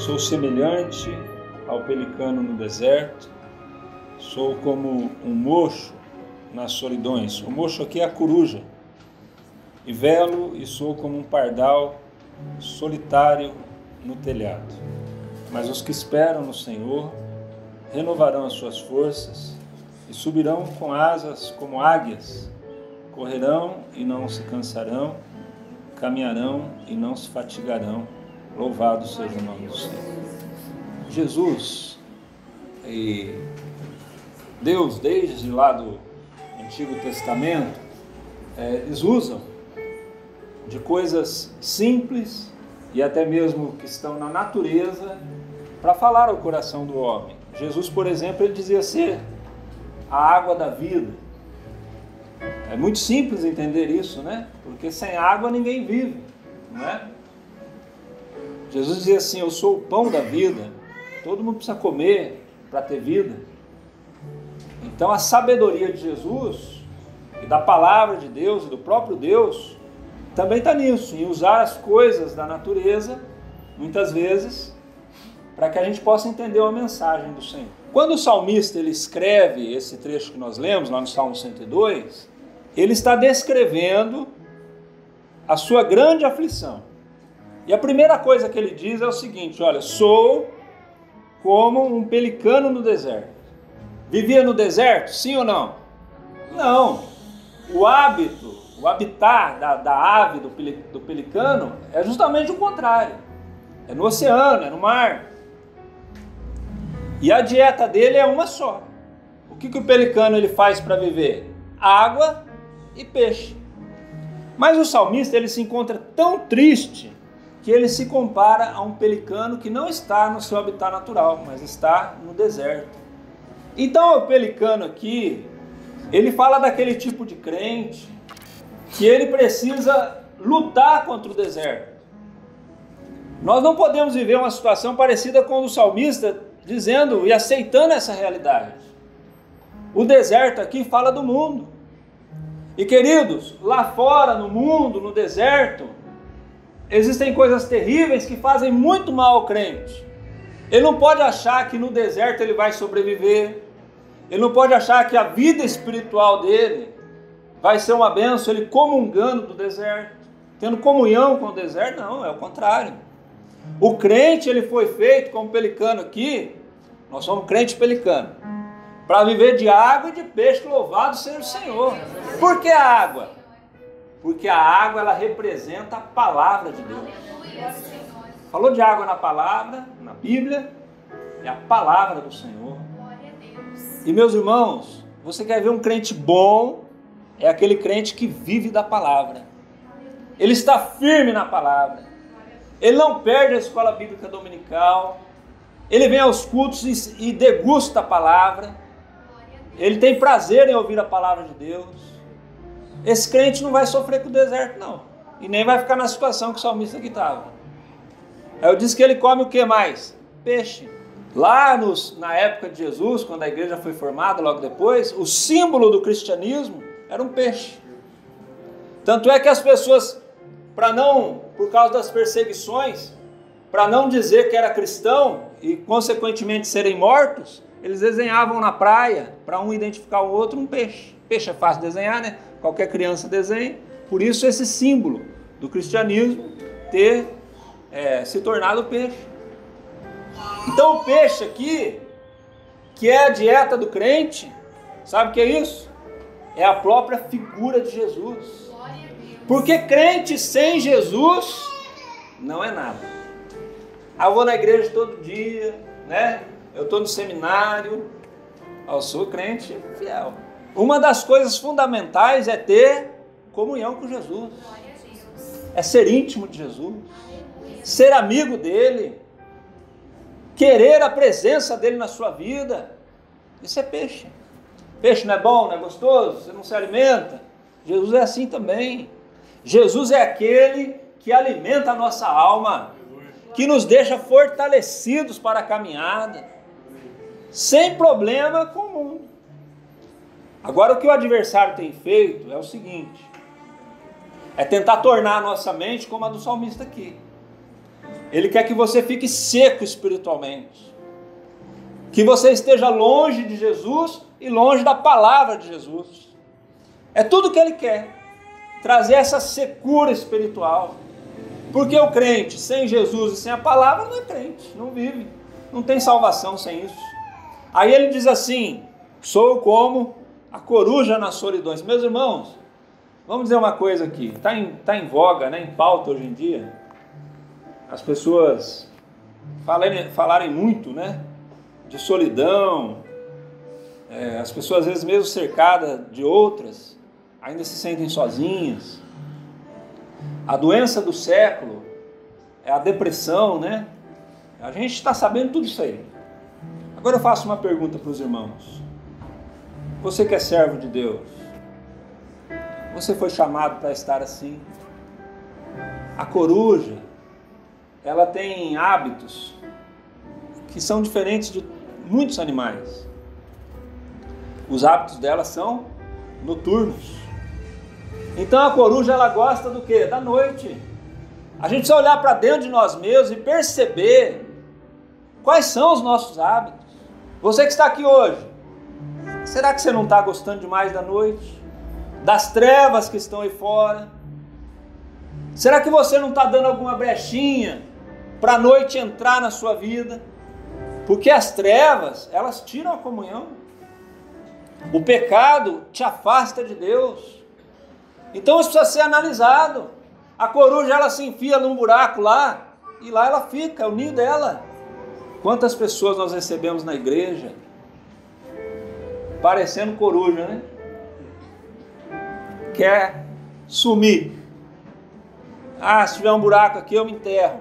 Sou semelhante ao pelicano no deserto, sou como um mocho nas solidões. O mocho aqui é a coruja. E velo e sou como um pardal solitário no telhado. Mas os que esperam no Senhor renovarão as suas forças e subirão com asas como águias, correrão e não se cansarão, caminharão e não se fatigarão. Louvado seja o nome do Senhor. Jesus e Deus, desde lá do Antigo Testamento, eles usam de coisas simples e até mesmo que estão na natureza para falar ao coração do homem. Jesus, por exemplo, ele dizia ser a água da vida. É muito simples entender isso, né? Porque sem água ninguém vive, não é? Jesus dizia assim: eu sou o pão da vida. Todo mundo precisa comer para ter vida. Então a sabedoria de Jesus e da palavra de Deus e do próprio Deus também está nisso, em usar as coisas da natureza, muitas vezes, para que a gente possa entender uma mensagem do Senhor. Quando o salmista ele escreve esse trecho que nós lemos, lá no Salmo 102, ele está descrevendo a sua grande aflição. E a primeira coisa que ele diz é o seguinte: olha, sou como um pelicano no deserto. Vivia no deserto, sim ou não? Não. O hábito, o habitat da ave, do pelicano, é justamente o contrário. É no oceano, é no mar. E a dieta dele é uma só. O que o pelicano ele faz para viver? Água e peixe. Mas o salmista ele se encontra tão triste que ele se compara a um pelicano que não está no seu habitat natural, mas está no deserto. Então o pelicano aqui, ele fala daquele tipo de crente que ele precisa lutar contra o deserto. Nós não podemos viver uma situação parecida com o do salmista, dizendo e aceitando essa realidade. O deserto aqui fala do mundo. E queridos, lá fora, no mundo, no deserto, existem coisas terríveis que fazem muito mal ao crente. Ele não pode achar que no deserto ele vai sobreviver. Ele não pode achar que a vida espiritual dele vai ser uma bênção, ele comungando do deserto, tendo comunhão com o deserto. Não, é o contrário. O crente, ele foi feito como pelicano aqui, nós somos crente pelicano, para viver de água e de peixe, louvado seja o Senhor. Por que a água? Porque a água, ela representa a palavra de Deus. Falou de água na palavra, na Bíblia, é a palavra do Senhor. E meus irmãos, você quer ver um crente bom? É aquele crente que vive da palavra. Ele está firme na palavra. Ele não perde a escola bíblica dominical. Ele vem aos cultos e degusta a palavra. Ele tem prazer em ouvir a palavra de Deus. Esse crente não vai sofrer com o deserto, não. E nem vai ficar na situação que o salmista aqui estava. Aí eu disse que ele come o que mais? Peixe. Lá na época de Jesus, quando a igreja foi formada, logo depois, o símbolo do cristianismo era um peixe. Tanto é que as pessoas, por causa das perseguições, para não dizer que era cristão e consequentemente serem mortos, eles desenhavam na praia, para um identificar o outro, um peixe. Peixe é fácil de desenhar, né? Qualquer criança desenha. Por isso esse símbolo do cristianismo ter se tornado peixe. Então o peixe aqui, que é a dieta do crente, sabe o que é isso? É a própria figura de Jesus. Porque crente sem Jesus não é nada. Eu vou na igreja todo dia, né? Eu estou no seminário, eu sou crente fiel. Uma das coisas fundamentais é ter comunhão com Jesus. É ser íntimo de Jesus. Ser amigo dele. Querer a presença dele na sua vida. Isso é peixe. Peixe não é bom, não é gostoso? Você não se alimenta? Jesus é assim também. Jesus é aquele que alimenta a nossa alma, que nos deixa fortalecidos para a caminhada, sem problema com o mundo. Agora o que o adversário tem feito é o seguinte: é tentar tornar a nossa mente como a do salmista aqui. Ele quer que você fique seco espiritualmente, que você esteja longe de Jesus e longe da palavra de Jesus. É tudo que ele quer, trazer essa secura espiritual, porque o crente sem Jesus e sem a palavra não é crente, não vive, não tem salvação sem isso. Aí ele diz assim: sou como a coruja nas solidões. Meus irmãos, vamos dizer uma coisa aqui, está em voga, né, em pauta hoje em dia, as pessoas falarem muito, né, de solidão, as pessoas às vezes mesmo cercadas de outras, ainda se sentem sozinhas. A doença do século é a depressão, né? A gente está sabendo tudo isso aí. Agora eu faço uma pergunta para os irmãos. Você que é servo de Deus, você foi chamado para estar assim? A coruja, ela tem hábitos que são diferentes de muitos animais. Os hábitos dela são noturnos. Então a coruja, ela gosta do quê? Da noite. A gente precisa olhar para dentro de nós mesmos e perceber quais são os nossos hábitos. Você que está aqui hoje, será que você não está gostando demais da noite? Das trevas que estão aí fora? Será que você não está dando alguma brechinha para a noite entrar na sua vida? Porque as trevas, elas tiram a comunhão. O pecado te afasta de Deus. Então isso precisa ser analisado. A coruja, ela se enfia num buraco lá, e lá ela fica, é o ninho dela. Quantas pessoas nós recebemos na igreja parecendo coruja, né? Quer sumir. Ah, se tiver um buraco aqui eu me enterro.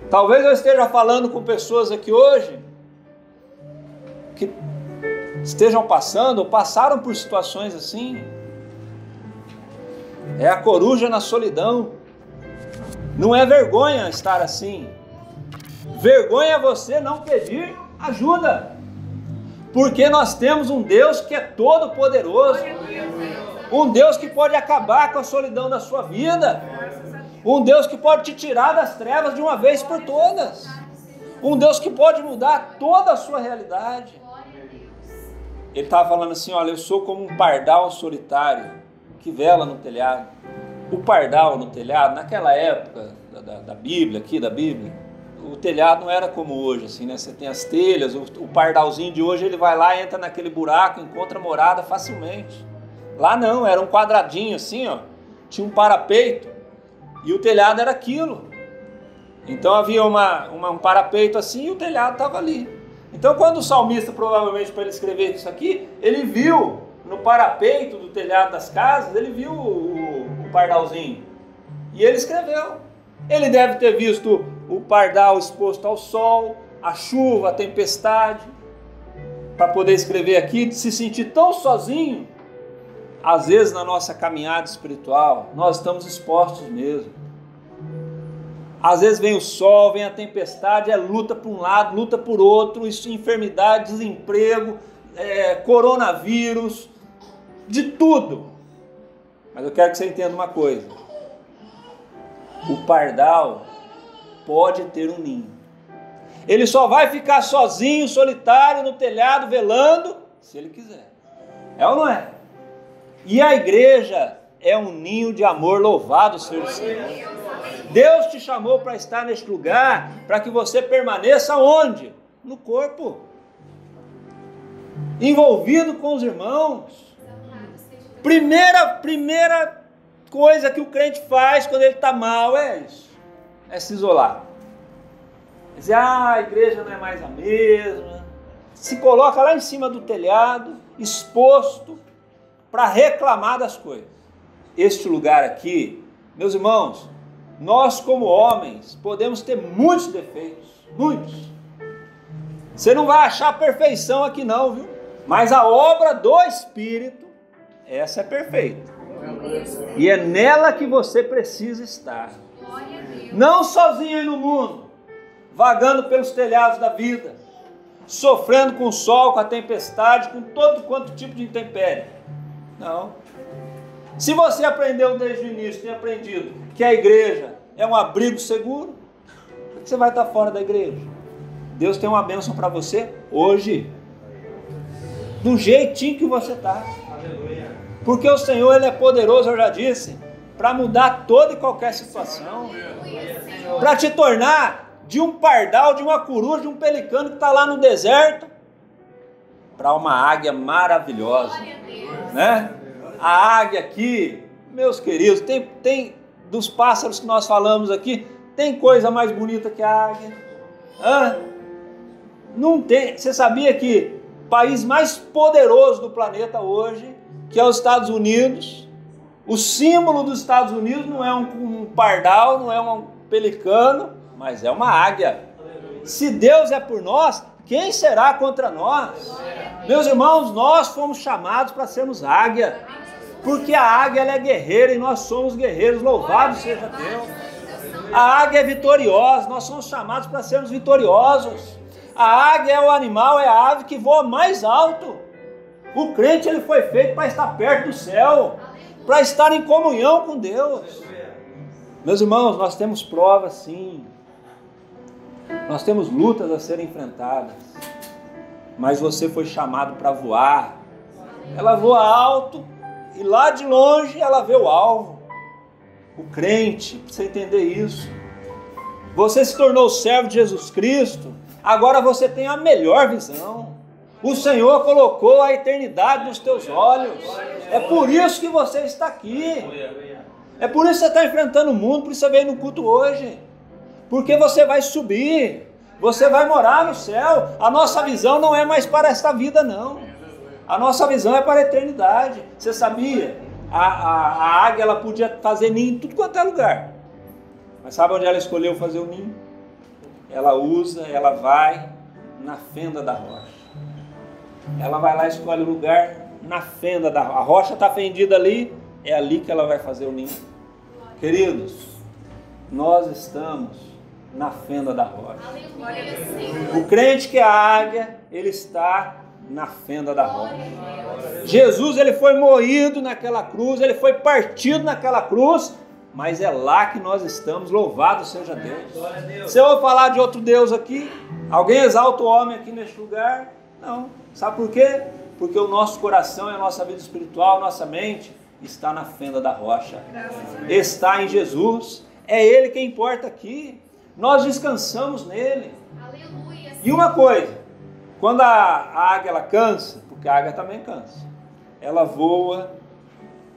Talvez eu esteja falando com pessoas aqui hoje que estejam passando ou passaram por situações assim. É a coruja na solidão. Não é vergonha estar assim. Vergonha é você não pedir ajuda. Porque nós temos um Deus que é todo poderoso. Um Deus que pode acabar com a solidão da sua vida. Um Deus que pode te tirar das trevas de uma vez por todas. Um Deus que pode mudar toda a sua realidade. Ele estava falando assim: olha, eu sou como um pardal solitário que vela no telhado. O pardal no telhado, naquela época da Bíblia, aqui da Bíblia, o telhado não era como hoje, assim, né? Você tem as telhas, o pardalzinho de hoje, ele vai lá, entra naquele buraco, encontra morada facilmente. Lá não, era um quadradinho assim, ó, tinha um parapeito, e o telhado era aquilo. Então havia um parapeito assim, e o telhado estava ali. Então quando o salmista, provavelmente para ele escrever isso aqui, ele viu no parapeito do telhado das casas, ele viu o pardalzinho, e ele escreveu. Ele deve ter visto o pardal exposto ao sol, a chuva, a tempestade, para poder escrever aqui, se sentir tão sozinho. Às vezes na nossa caminhada espiritual, nós estamos expostos mesmo. Às vezes vem o sol, vem a tempestade, é luta por um lado, luta por outro, enfermidade, desemprego, coronavírus, de tudo. Mas eu quero que você entenda uma coisa. O pardal pode ter um ninho. Ele só vai ficar sozinho, solitário, no telhado, velando, se ele quiser. É ou não é? E a igreja é um ninho de amor, louvado seja o Senhor. Deus te chamou para estar neste lugar, para que você permaneça onde? No corpo. Envolvido com os irmãos. Primeira coisa que o crente faz quando ele está mal é isso. É se isolar. Dizer, a igreja não é mais a mesma. Se coloca lá em cima do telhado, exposto, para reclamar das coisas. Este lugar aqui, meus irmãos, nós como homens podemos ter muitos defeitos, muitos. Você não vai achar perfeição aqui não, viu? Mas a obra do Espírito, essa é perfeita. E é nela que você precisa estar. Não sozinho aí no mundo, vagando pelos telhados da vida, sofrendo com o sol, com a tempestade, com todo quanto tipo de intempérie. Não. Se você aprendeu desde o início, tem aprendido que a igreja é um abrigo seguro, que você vai estar fora da igreja? Deus tem uma bênção para você hoje, do jeitinho que você está. Porque o Senhor, Ele é poderoso, eu já disse, para mudar toda e qualquer situação, para te tornar de um pardal, de uma coruja, de um pelicano que está lá no deserto, para uma águia maravilhosa, né? A águia aqui, meus queridos, tem dos pássaros que nós falamos aqui, tem coisa mais bonita que a águia? Não tem. Você sabia que o país mais poderoso do planeta hoje, que é os Estados Unidos, o símbolo dos Estados Unidos não é um pardal, não é um pelicano, mas é uma águia. Se Deus é por nós, quem será contra nós? Meus irmãos, nós fomos chamados para sermos águia, porque a águia ela é guerreira e nós somos guerreiros, louvado seja Deus. A águia é vitoriosa, nós somos chamados para sermos vitoriosos. A águia é o animal, é a ave que voa mais alto. O crente ele foi feito para estar perto do céu, para estar em comunhão com Deus. Meus irmãos, nós temos provas sim, nós temos lutas a serem enfrentadas, mas você foi chamado para voar. Ela voa alto e lá de longe ela vê o alvo. O crente, precisa entender isso. Você se tornou servo de Jesus Cristo, agora você tem a melhor visão. O Senhor colocou a eternidade nos teus olhos. É por isso que você está aqui. É por isso que você está enfrentando o mundo, por isso você veio no culto hoje. Porque você vai subir, você vai morar no céu. A nossa visão não é mais para esta vida, não. A nossa visão é para a eternidade. Você sabia? A águia ela podia fazer ninho em tudo quanto é lugar. Mas sabe onde ela escolheu fazer o ninho? Ela vai na fenda da rocha. Ela vai lá e escolhe o lugar na fenda da rocha. A rocha está fendida ali, é ali que ela vai fazer o ninho. Queridos, nós estamos na fenda da rocha. O crente que é a águia, ele está na fenda da rocha. Jesus, ele foi moído naquela cruz, ele foi partido naquela cruz, mas é lá que nós estamos, louvado seja Deus. Se eu vou falar de outro Deus aqui, alguém exalta o homem aqui neste lugar? Não. Sabe por quê? Porque o nosso coração e a nossa vida espiritual, a nossa mente, está na fenda da rocha. Está em Jesus. É Ele quem importa aqui. Nós descansamos nele. E uma coisa, quando a águia ela cansa, porque a águia também cansa, ela voa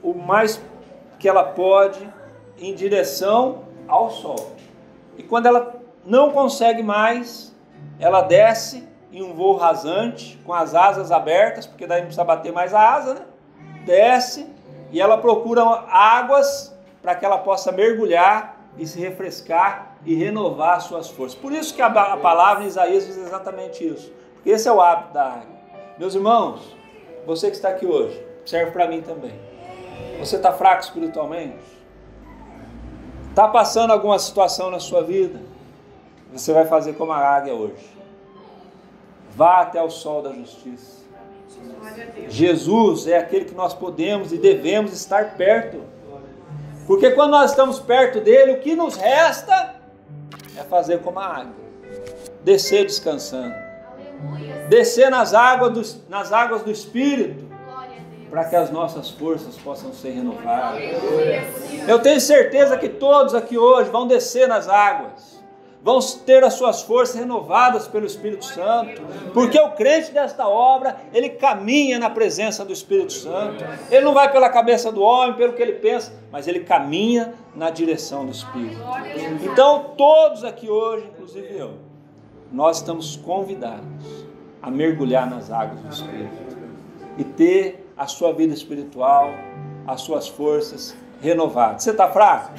o mais que ela pode em direção ao sol. E quando ela não consegue mais, ela desce em um voo rasante, com as asas abertas, porque daí não precisa bater mais a asa, né? Desce e ela procura águas para que ela possa mergulhar e se refrescar e renovar as suas forças. Por isso que a palavra em Isaías diz exatamente isso, porque esse é o hábito da águia. Meus irmãos, você que está aqui hoje, serve para mim também. Você está fraco espiritualmente? Está passando alguma situação na sua vida? Você vai fazer como a águia hoje. Vá até o sol da justiça. Jesus é aquele que nós podemos e devemos estar perto. Porque quando nós estamos perto dele, o que nos resta é fazer como a águia. Descer descansando. Descer nas águas do Espírito, para que as nossas forças possam ser renovadas. Eu tenho certeza que todos aqui hoje vão descer nas águas, vão ter as suas forças renovadas pelo Espírito Santo, porque o crente desta obra, ele caminha na presença do Espírito Santo. Ele não vai pela cabeça do homem, pelo que ele pensa, mas ele caminha na direção do Espírito. Então todos aqui hoje, inclusive eu, nós estamos convidados a mergulhar nas águas do Espírito e ter a sua vida espiritual, as suas forças renovadas. Você está fraco?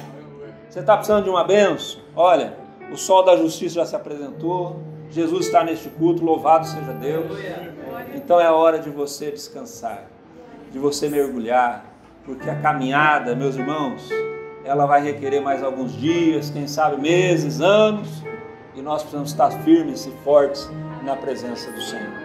Você está precisando de uma bênção? Olha, o sol da justiça já se apresentou, Jesus está neste culto, louvado seja Deus. Então é hora de você descansar, de você mergulhar, porque a caminhada, meus irmãos, ela vai requerer mais alguns dias, quem sabe meses, anos, e nós precisamos estar firmes e fortes na presença do Senhor.